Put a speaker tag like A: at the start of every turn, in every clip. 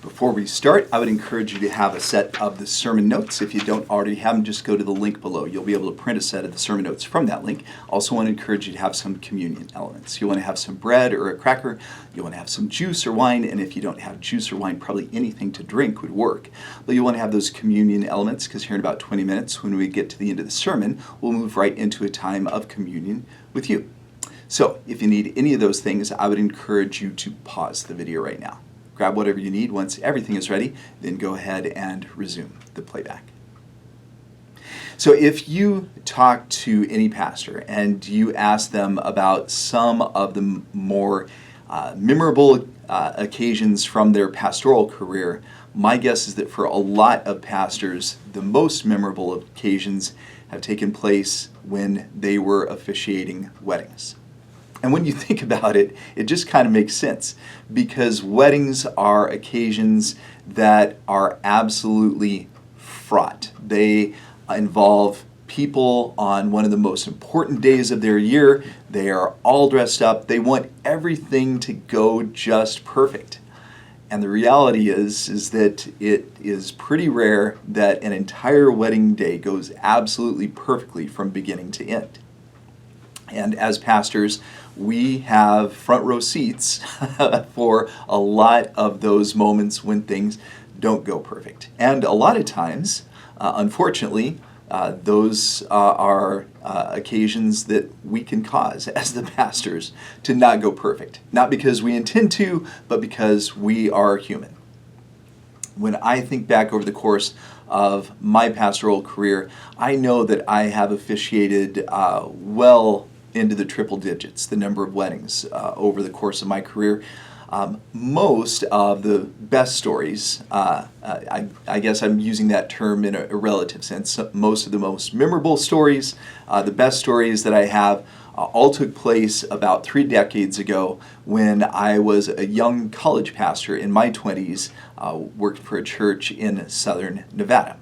A: Before we start, I would encourage you to have a set of the sermon notes. If you don't already have them, just go to the link below. You'll be able to print a set of the sermon notes from that link. Also want to encourage you to have some communion elements. You want to have some bread or a cracker. You want to have some juice or wine, and if you don't have juice or wine, probably anything to drink would work. But you want to have those communion elements because here in about 20 minutes, when we get to the end of the sermon, we'll move right into a time of communion with you. So if you need any of those things, I would encourage you to pause the video right now. Grab whatever you need. Once everything is ready, then go ahead and resume the playback. So if you talk to any pastor and you ask them about some of the more memorable occasions from their pastoral career, my guess is that for a lot of pastors, the most memorable occasions have taken place when they were officiating weddings. And when you think about it, it just kind of makes sense because weddings are occasions that are absolutely fraught. They involve people on one of the most important days of their year. They are all dressed up. They want everything to go just perfect. And the reality is that it is pretty rare that an entire wedding day goes absolutely perfectly from beginning to end. And as pastors, we have front row seats for a lot of those moments when things don't go perfect. And a lot of times, unfortunately, those are occasions that we can cause as the pastors to not go perfect. Not because we intend to, but because we are human. When I think back over the course of my pastoral career, I know that I have officiated well into the triple digits, the number of weddings over the course of my career. Most of the best stories, I guess I'm using that term in a relative sense, most of the most memorable stories, the best stories that I have, all took place about 3 decades ago when I was a young college pastor in my 20s, worked for a church in southern Nevada.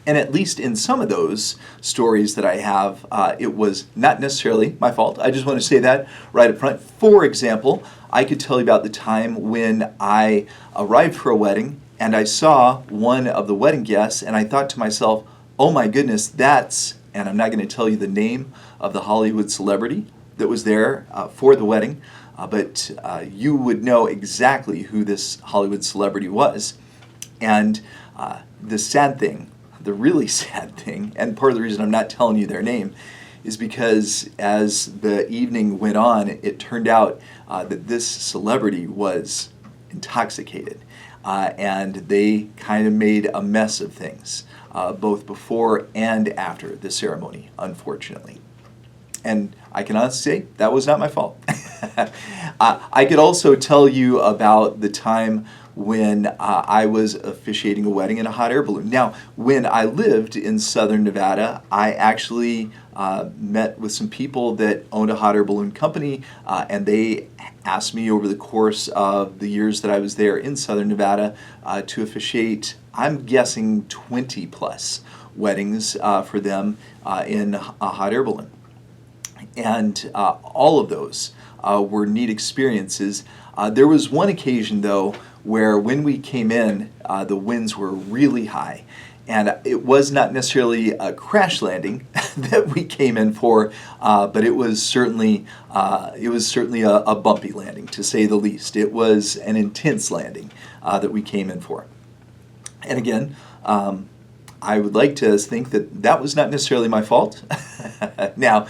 A: And at least in some of those stories that I have, it was not necessarily my fault. I just want to say that right up front. For example, I could tell you about the time when I arrived for a wedding and I saw one of the wedding guests and I thought to myself, oh my goodness, and I'm not going to tell you the name of the Hollywood celebrity that was there for the wedding, but you would know exactly who this Hollywood celebrity was. And the sad thing, the really sad thing, and part of the reason I'm not telling you their name, is because as the evening went on, it turned out that this celebrity was intoxicated. And they kind of made a mess of things, both before and after the ceremony, unfortunately. And I can honestly say that was not my fault. I could also tell you about the time when I was officiating a wedding in a hot air balloon. Now, when I lived in southern Nevada, I actually met with some people that owned a hot air balloon company, and they asked me over the course of the years that I was there in southern Nevada to officiate, I'm guessing 20 plus weddings for them in a hot air balloon. And all of those were neat experiences. There was one occasion, though, where when we came in, the winds were really high. And it was not necessarily a crash landing that we came in for, but it was certainly a bumpy landing, to say the least. It was an intense landing that we came in for. And again, I would like to think that that was not necessarily my fault. Now,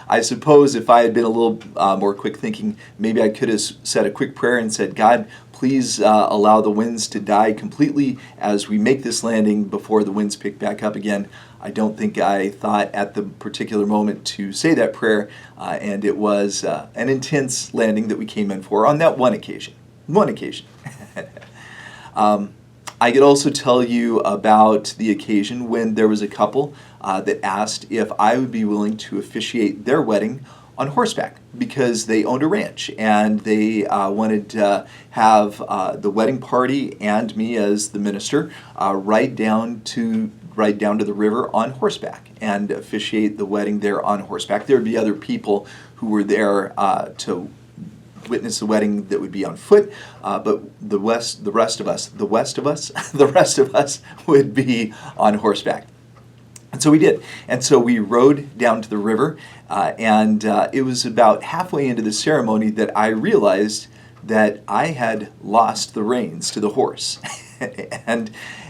A: I suppose if I had been a little more quick thinking, maybe I could have said a quick prayer and said, God, please allow the winds to die completely as we make this landing before the winds pick back up again. I don't think I thought at the particular moment to say that prayer, and it was an intense landing that we came in for on that one occasion. I could also tell you about the occasion when there was a couple that asked if I would be willing to officiate their wedding on horseback because they owned a ranch and they wanted to have the wedding party and me as the minister ride down to the river on horseback and officiate the wedding there on horseback. There would be other people who were there to witness the wedding that would be on foot, but the rest of us the rest of us would be on horseback. And so we did. And so we rode down to the river, and it was about halfway into the ceremony that I realized that I had lost the reins to the horse. And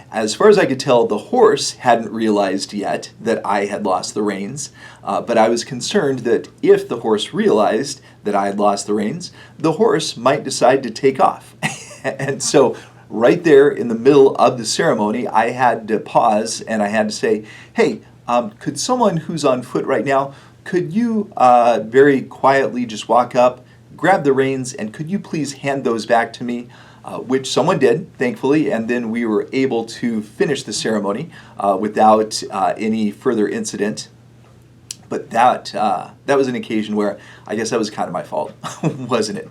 A: as far as I could tell, the horse hadn't realized yet that I had lost the reins, but I was concerned that if the horse realized that I had lost the reins, the horse might decide to take off. And so right there in the middle of the ceremony, I had to pause and I had to say, hey, could someone who's on foot right now, could you very quietly just walk up, grab the reins, and could you please hand those back to me? Which someone did, thankfully, and then we were able to finish the ceremony without any further incident. But that was an occasion where I guess that was kind of my fault, wasn't it?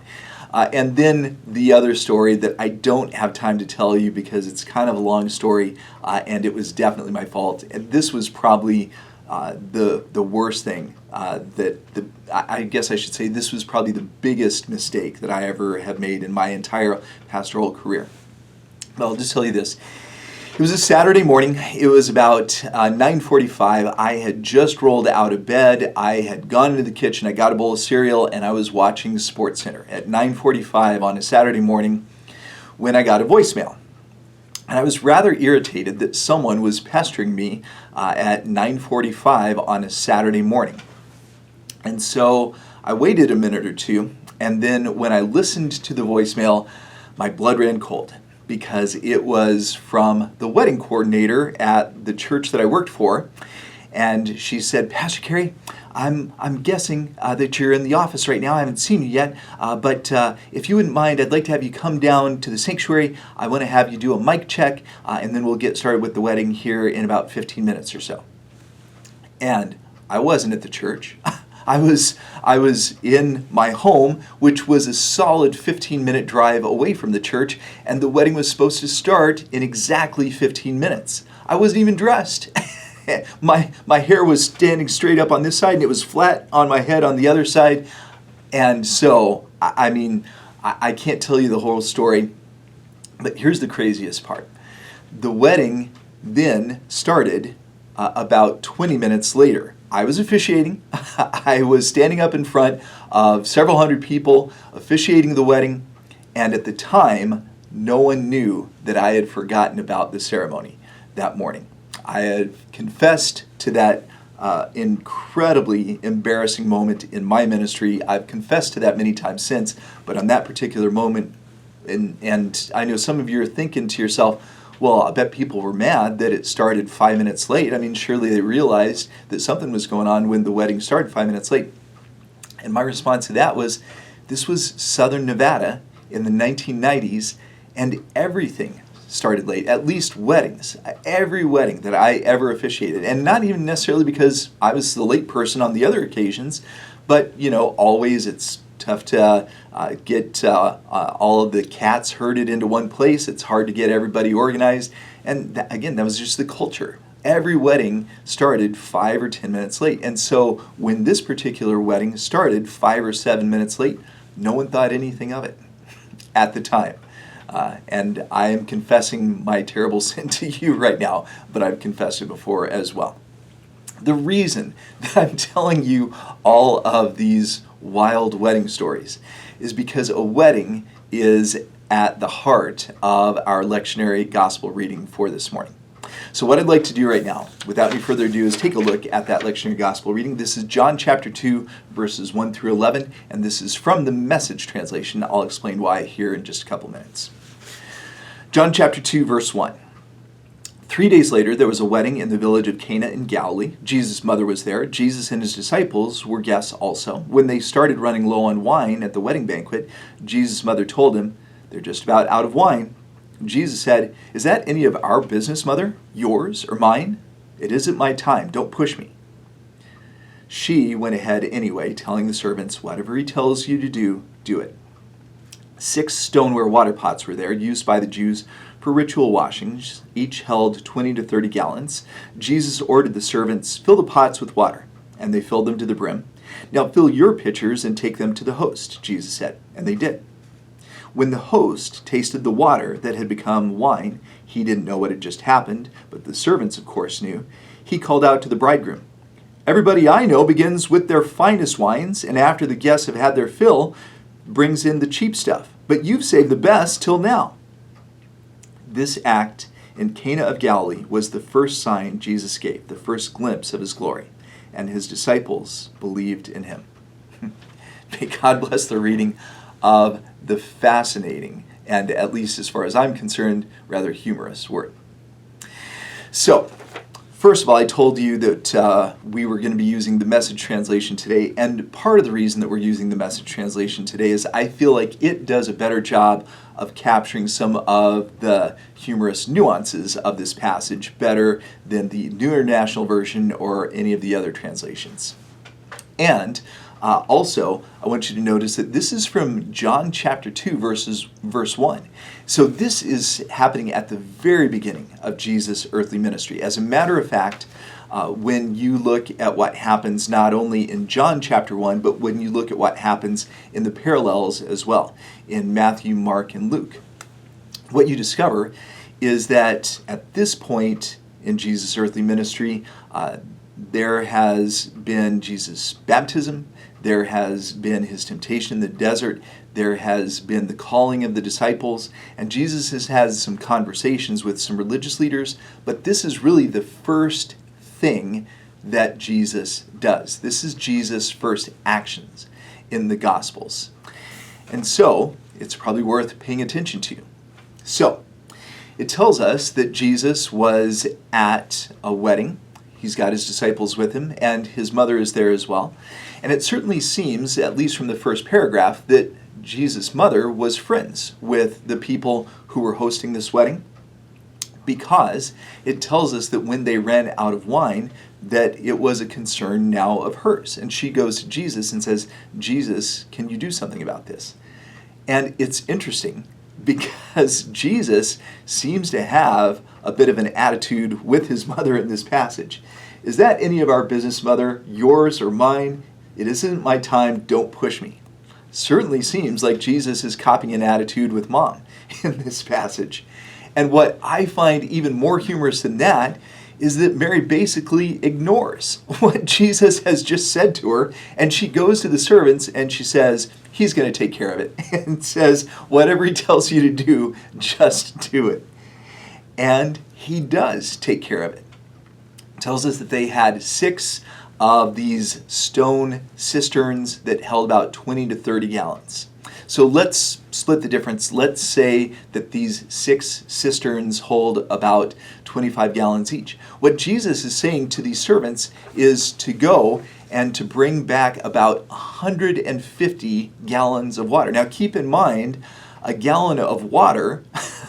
A: And then the other story that I don't have time to tell you because it's kind of a long story, and it was definitely my fault. And this was probably the worst thing I guess I should say this was probably the biggest mistake that I ever have made in my entire pastoral career. But I'll just tell you this. It was a Saturday morning. It was about 9:45. I had just rolled out of bed. I had gone into the kitchen. I got a bowl of cereal, and I was watching SportsCenter at 9:45 on a Saturday morning when I got a voicemail. And I was rather irritated that someone was pestering me at 9:45 on a Saturday morning. And so I waited a minute or two, and then when I listened to the voicemail, my blood ran cold because it was from the wedding coordinator at the church that I worked for. And she said, Pastor Kerry, I'm guessing that you're in the office right now. I haven't seen you yet, but if you wouldn't mind, I'd like to have you come down to the sanctuary. I want to have you do a mic check, and then we'll get started with the wedding here in about 15 minutes or so. And I wasn't at the church. I was in my home, which was a solid 15-minute drive away from the church, and the wedding was supposed to start in exactly 15 minutes. I wasn't even dressed. My hair was standing straight up on this side, and it was flat on my head on the other side. And so, I mean, I can't tell you the whole story, but here's the craziest part. The wedding then started about 20 minutes later. I was officiating. I was standing up in front of several hundred people officiating the wedding, and at the time, no one knew that I had forgotten about the ceremony that morning. I had confessed to that incredibly embarrassing moment in my ministry. I've confessed to that many times since, but on that particular moment, and I know some of you are thinking to yourself, well, I bet people were mad that it started 5 minutes late. I mean, surely they realized that something was going on when the wedding started 5 minutes late. And my response to that was, this was Southern Nevada in the 1990s, and everything started late, at least weddings. Every wedding that I ever officiated, and not even necessarily because I was the late person on the other occasions, but, you know, always it's tough to get all of the cats herded into one place. It's hard to get everybody organized. And again, that was just the culture. Every wedding started 5 or 10 minutes late. And so when this particular wedding started 5 or 7 minutes late, no one thought anything of it at the time. And I am confessing my terrible sin to you right now, but I've confessed it before as well. The reason that I'm telling you all of these wild wedding stories is because a wedding is at the heart of our lectionary gospel reading for this morning. So what I'd like to do right now, without any further ado, is take a look at that lectionary gospel reading. This is John chapter 2, verses 1 through 11, and this is from the Message translation. I'll explain why here in just a couple minutes. John chapter 2, verse 1. 3 days later, there was a wedding in the village of Cana in Galilee. Jesus' mother was there. Jesus and his disciples were guests also. When they started running low on wine at the wedding banquet, Jesus' mother told him, "They're just about out of wine." Jesus said, "Is that any of our business, mother? Yours or mine? It isn't my time. Don't push me." She went ahead anyway, telling the servants, "Whatever he tells you to do, do it." 6 stoneware water pots were there, used by the Jews for ritual washings. Each held 20 to 30 gallons. Jesus ordered the servants, "Fill the pots with water," and they filled them to the brim. Now fill your pitchers and take them to the host, Jesus said, and they did. When the host tasted the water that had become wine, he didn't know what had just happened, but the servants, of course, knew. He called out to the bridegroom, "Everybody I know begins with their finest wines, and after the guests have had their fill, brings in the cheap stuff. But you've saved the best till now." This act in Cana of Galilee was the first sign Jesus gave, the first glimpse of his glory, and his disciples believed in him. May God bless the reading of the fascinating, and at least as far as I'm concerned, rather humorous word. So, first of all, I told you that we were going to be using the Message translation today, and part of the reason that we're using the Message translation today is I feel like it does a better job of capturing some of the humorous nuances of this passage better than the New International Version or any of the other translations. And also, I want you to notice that this is from John chapter 2, verse 1. So this is happening at the very beginning of Jesus' earthly ministry. As a matter of fact, when you look at what happens not only in John chapter 1, but when you look at what happens in the parallels as well, in Matthew, Mark, and Luke, what you discover is that at this point in Jesus' earthly ministry, there has been Jesus' baptism, there has been his temptation in the desert, there has been the calling of the disciples, and Jesus has had some conversations with some religious leaders, but this is really the first thing that Jesus does. This is Jesus' first actions in the Gospels. And so, it's probably worth paying attention to. So, it tells us that Jesus was at a wedding. He's got his disciples with him, and his mother is there as well. And it certainly seems, at least from the first paragraph, that Jesus' mother was friends with the people who were hosting this wedding, because it tells us that when they ran out of wine, that it was a concern now of hers. And she goes to Jesus and says, "Jesus, can you do something about this?" And it's interesting because Jesus seems to have a bit of an attitude with his mother in this passage. Is that any of our business, mother? Yours or mine? It isn't my time, don't push me. Certainly seems like Jesus is copying an attitude with mom in this passage. And what I find even more humorous than that is that Mary basically ignores what Jesus has just said to her, and she goes to the servants and she says, "He's going to take care of it," and says, "Whatever he tells you to do, just do it." And he does take care of it. It tells us that they had 6 of these stone cisterns that held about 20 to 30 gallons. So let's split the difference. Let's say that these 6 cisterns hold about 25 gallons each. What Jesus is saying to these servants is to go and to bring back about 150 gallons of water. Now keep in mind, a gallon of water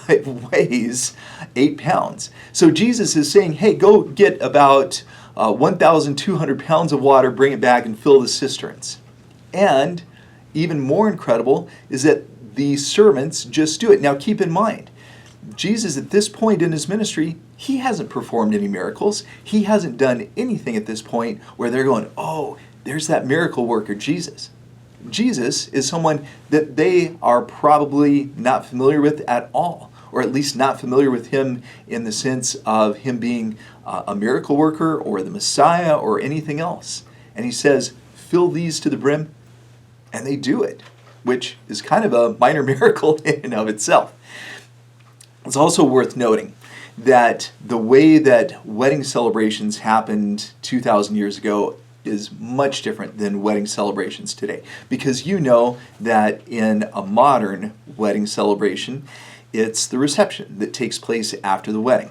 A: it weighs 8 pounds. So Jesus is saying, hey, go get about 1,200 pounds of water, bring it back and fill the cisterns. And even more incredible is that the servants just do it. Now keep in mind, Jesus at this point in his ministry, he hasn't performed any miracles. He hasn't done anything at this point where they're going, oh, there's that miracle worker, Jesus. Jesus is someone that they are probably not familiar with at all, or at least not familiar with him in the sense of him being a miracle worker or the Messiah or anything else. And he says, fill these to the brim, and they do it, which is kind of a minor miracle in and of itself. It's also worth noting that the way that wedding celebrations happened 2,000 years ago is much different than wedding celebrations today. Because you know that in a modern wedding celebration, it's the reception that takes place after the wedding.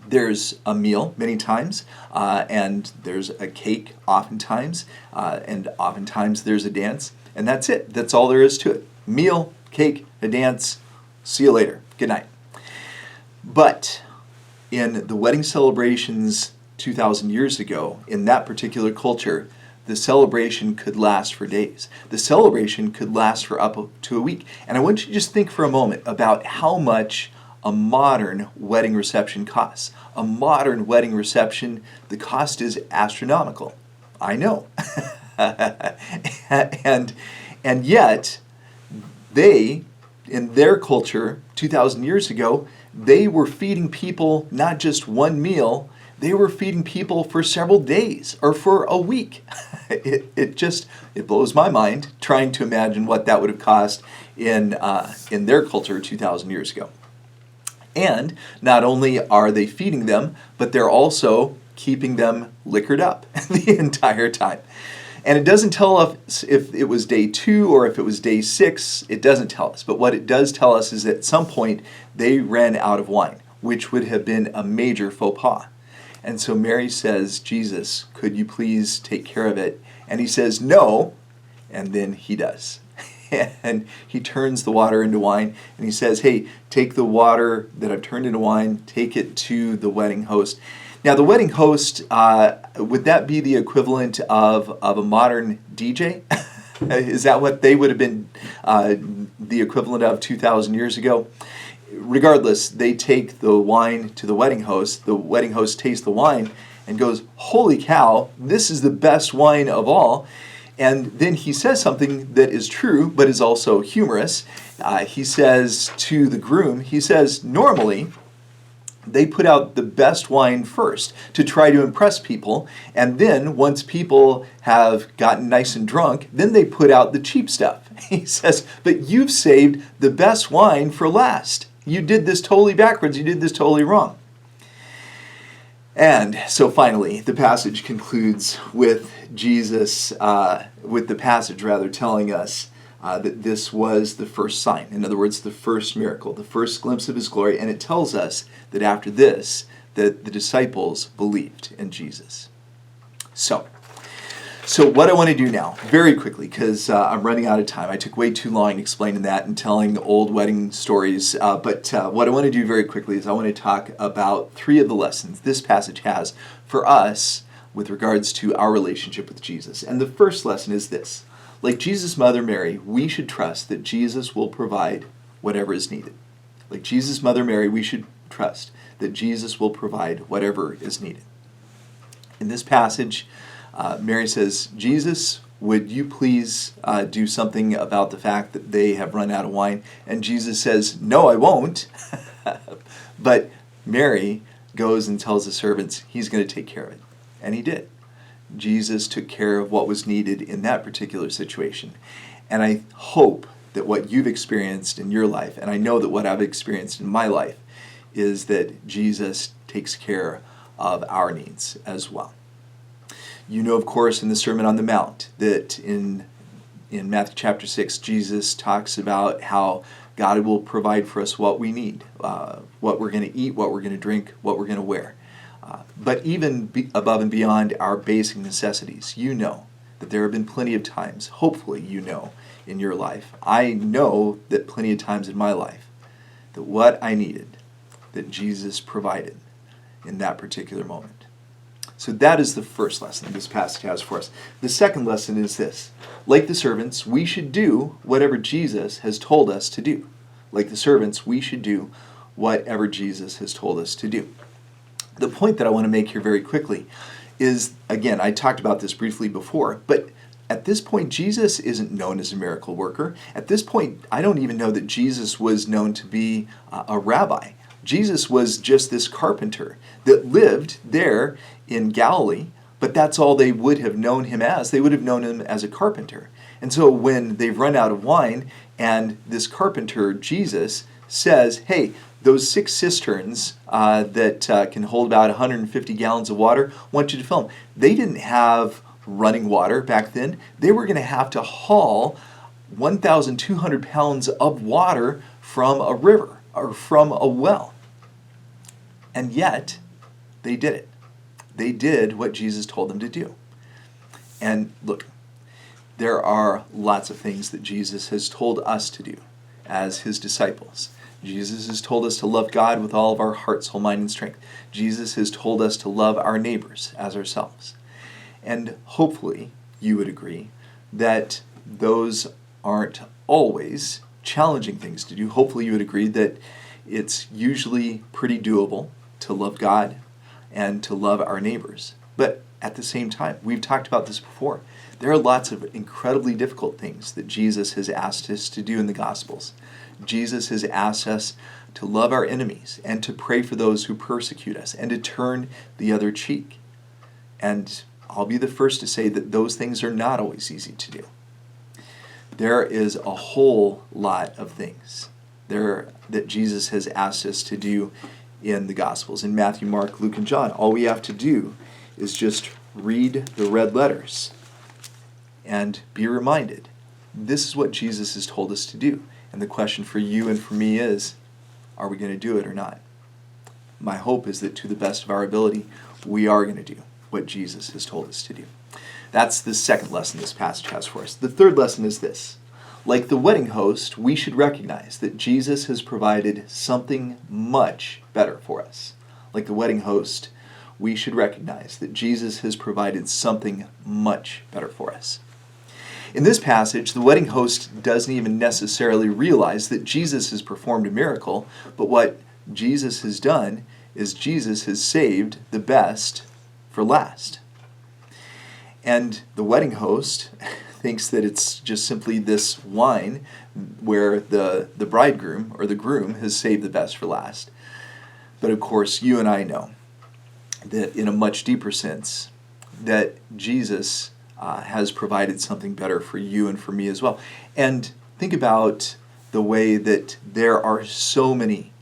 A: There's a meal many times, and there's a cake oftentimes, and oftentimes there's a dance, and that's it. That's all there is to it. Meal, cake, a dance, see you later. Good night. But in the wedding celebrations 2,000 years ago, in that particular culture, the celebration could last for days. The celebration could last for up to a week. And I want you to just think for a moment about how much a modern wedding reception costs. A modern wedding reception, the cost is astronomical. I know. and yet they, in their culture 2,000 years ago, they were feeding people not just one meal, they were feeding people for several days or for a week. It blows my mind trying to imagine what that would have cost in their culture 2,000 years ago. And not only are they feeding them, but they're also keeping them liquored up the entire time. And it doesn't tell us if it was day 2 or if it was day 6. It doesn't tell us. But what it does tell us is that at some point they ran out of wine, which would have been a major faux pas. And so Mary says, Jesus, could you please take care of it? And he says, no. And then he does. And he turns the water into wine. And he says, hey, take the water that I've turned into wine, take it to the wedding host. Now, the wedding host, would that be the equivalent of a modern DJ? Is that what they would have been the equivalent of 2,000 years ago? Regardless, they take the wine to the wedding host. The wedding host tastes the wine and goes, holy cow, this is the best wine of all. And then he says something that is true, but is also humorous. He says to the groom, he says, normally, they put out the best wine first to try to impress people. And then once people have gotten nice and drunk, then they put out the cheap stuff. He says, but you've saved the best wine for last. You did this totally backwards. You did this totally wrong. And so finally, the passage concludes with Jesus, with the passage rather telling us that this was the first sign. In other words, the first miracle, the first glimpse of his glory. And it tells us that after this, that the disciples believed in Jesus. So what I want to do now, very quickly, because I'm running out of time. I took way too long explaining that and telling old wedding stories. But what I want to do very quickly is I want to talk about 3 of the lessons this passage has for us with regards to our relationship with Jesus. And the first lesson is this. Like Jesus' mother Mary, we should trust that Jesus will provide whatever is needed. Like Jesus' mother Mary, we should trust that Jesus will provide whatever is needed. In this passage, Mary says, Jesus, would you please do something about the fact that they have run out of wine? And Jesus says, no, I won't. But Mary goes and tells the servants he's going to take care of it. And he did. Jesus took care of what was needed in that particular situation. And I hope that what you've experienced in your life, and I know that what I've experienced in my life, is that Jesus takes care of our needs as well. You know, of course, in the Sermon on the Mount, that in Matthew chapter 6, Jesus talks about how God will provide for us what we need, what we're going to eat, what we're going to drink, what we're going to wear. But even above and beyond our basic necessities, you know that there have been plenty of times, hopefully you know, in your life. I know that plenty of times in my life, that what I needed, that Jesus provided in that particular moment. So that is the first lesson this passage has for us. The second lesson is this. Like the servants, we should do whatever Jesus has told us to do. Like the servants, we should do whatever Jesus has told us to do. The point that I want to make here very quickly is, again, I talked about this briefly before, but at this point, Jesus isn't known as a miracle worker. At this point, I don't even know that Jesus was known to be a rabbi. Jesus was just this carpenter that lived there in Galilee, but that's all they would have known him as. They would have known him as a carpenter. And so when they've run out of wine and this carpenter, Jesus, says, hey, those 6 cisterns that can hold about 150 gallons of water, I want you to fill them. They didn't have running water back then. They were going to have to haul 1,200 pounds of water from a river or from a well. And yet, they did it. They did what Jesus told them to do. And look, there are lots of things that Jesus has told us to do as his disciples. Jesus has told us to love God with all of our heart, soul, mind, and strength. Jesus has told us to love our neighbors as ourselves. And hopefully you would agree that those aren't always challenging things to do. Hopefully you would agree that it's usually pretty doable to love God and to love our neighbors. But at the same time. We've talked about this before. There are lots of incredibly difficult things that Jesus has asked us to do in the Gospels. Jesus has asked us to love our enemies and to pray for those who persecute us and to turn the other cheek. And I'll be the first to say that those things are not always easy to do. There is a whole lot of things there that Jesus has asked us to do in the Gospels. In Matthew, Mark, Luke, and John, all we have to do is just read the red letters and be reminded. This is what Jesus has told us to do. And the question for you and for me is, are we going to do it or not? My hope is that to the best of our ability, we are going to do what Jesus has told us to do. That's the second lesson this passage has for us. The third lesson is this. Like the wedding host, we should recognize that Jesus has provided something much better for us. Like the wedding host, we should recognize that Jesus has provided something much better for us. In this passage, the wedding host doesn't even necessarily realize that Jesus has performed a miracle, but what Jesus has done is Jesus has saved the best for last. And the wedding host thinks that it's just simply this wine where the bridegroom or the groom has saved the best for last. But of course, you and I know that in a much deeper sense, that Jesus has provided something better for you and for me as well. And think about the way that there are so many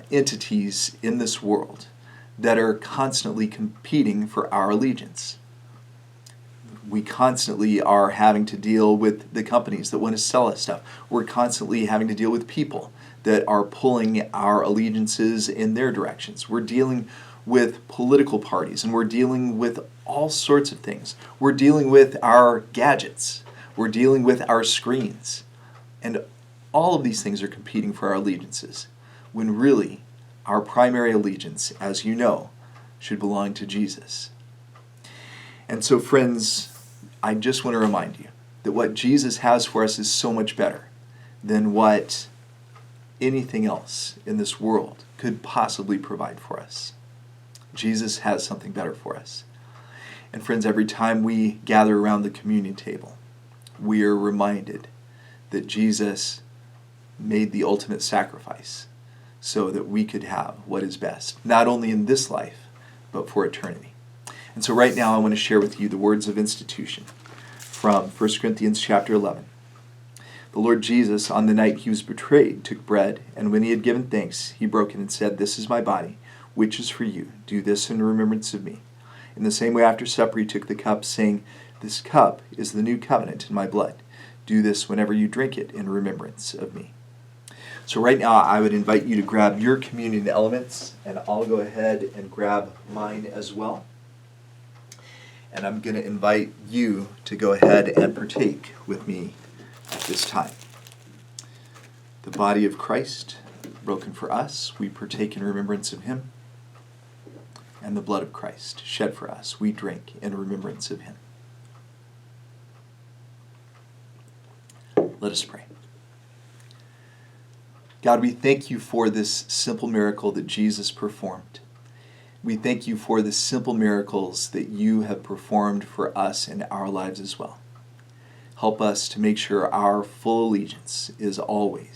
A: entities in this world that are constantly competing for our allegiance. We constantly are having to deal with the companies that want to sell us stuff. We're constantly having to deal with people that are pulling our allegiances in their directions. We're dealing with political parties, and we're dealing with all sorts of things. We're dealing with our gadgets. We're dealing with our screens. And all of these things are competing for our allegiances, when really our primary allegiance, as you know, should belong to Jesus. And so, friends, I just want to remind you that what Jesus has for us is so much better than what anything else in this world could possibly provide for us. Jesus has something better for us. And friends, every time we gather around the communion table, we are reminded that Jesus made the ultimate sacrifice so that we could have what is best, not only in this life, but for eternity. And so right now I want to share with you the words of institution from 1 Corinthians chapter 11. The Lord Jesus, on the night he was betrayed, took bread, and when he had given thanks, he broke it and said, "This is my body, which is for you. Do this in remembrance of me." In the same way, after supper, he took the cup, saying, "This cup is the new covenant in my blood. Do this whenever you drink it in remembrance of me." So right now, I would invite you to grab your communion elements, and I'll go ahead and grab mine as well. And I'm going to invite you to go ahead and partake with me at this time. The body of Christ, broken for us, we partake in remembrance of him. And the blood of Christ, shed for us, we drink in remembrance of him. Let us pray. God, we thank you for this simple miracle that Jesus performed. We thank you for the simple miracles that you have performed for us in our lives as well. Help us to make sure our full allegiance is always